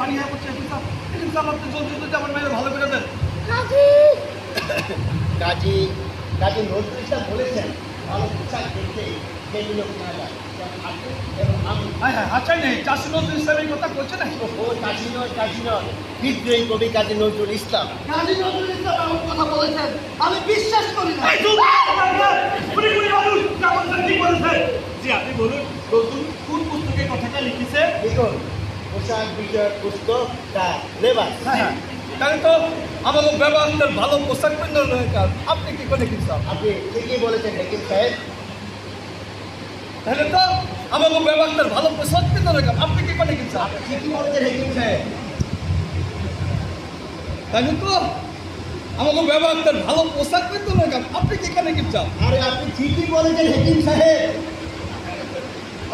পানি হয়ে পড়ছে আপনি জলদি জলদি আমার মেয়ের ভালো করে দেন। কাজী কাজী নজরুল ইসলাম বলেছেন ভালো পোশাক দেখতে সেগুলো কেনা যায়। এবং আমি হ্যাঁ হ্যাঁ আচ্ছা নেই চাষি নজরুল ইসলাম এই কথা বলছে না। ও কাজী নয় বিদ্রোহী কবি কাজী নজরুল ইসলাম। কাজী নজরুল ইসলাম এমন কথা বলেছেন আমি বিশ্বাস করি না। জি আপনি বলুন নতুন কোন পুস্তকে কথাটা লিখেছে? দেখুন পোশাক বিষয়ক পুস্তক তা লেবাস। হ্যাঁ তাহলে তো আমাদের ব্যবহারের ভালো পোশাক পরিধান দরকার। আপনি কি করে কিনছেন? আপনি ঠিকই বলেছেন হাকিম সাহেব। তাহলে তো আমাদের ব্যবহারের ভালো পোশাক পরিধান দরকার। আপনি কি করে কিনছেন? আপনি ঠিকই বলেছেন হাকিম সাহেব। তাহলে তো আমাদের ব্যবহারের ভালো পোশাক পরিধান দরকার। আপনি কি করে কিনছেন? আরে আপনি ঠিকই বলেছেন হাকিম সাহেব।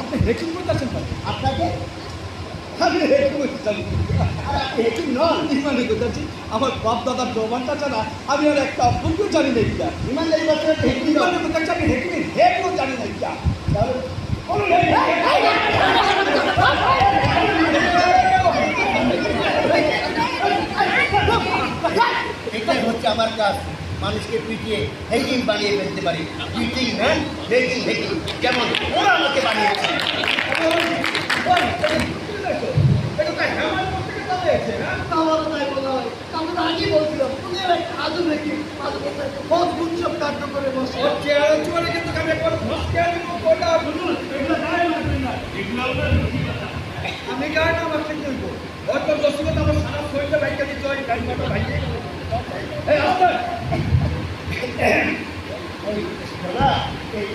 আপনি হেকিম করতেছেন না? আপনাকে আমি হেকিম করতেছি। আর আপনি হাকিম নন। ইমানে করতেছি আমার বাপ দাদার জবানটা ছাড়া আমি আর একটা ভুলও জানি না এটা। ইমানদারি বলছেন হাকিম নন। ইমানে করতেছি আমি হেকিমের হেকও জানি না এটা। তাহলে বলুন এটাই হচ্ছে আমার কাজ, মানুষকে পিটিয়ে হেকিম বানিয়ে ফেলতে পারি। পিটিং ম্যান হেকিম যেমন ওরা আমাকে বানিয়েছে। আমারও তাই বলা হয়। আমি তো আগেই বলছিলাম তুমি একটা আজব নাকি আজব বহুত গুঞ্জব কাণ্ড করে বসে। আমি গায়ে না আমার ঠিক করবো অত দশমত আমার সারা শরীরটা ভাইকে দিতে হয় গাড়ি মোটর ভাইকে এই আসতে ওই দাদা, এই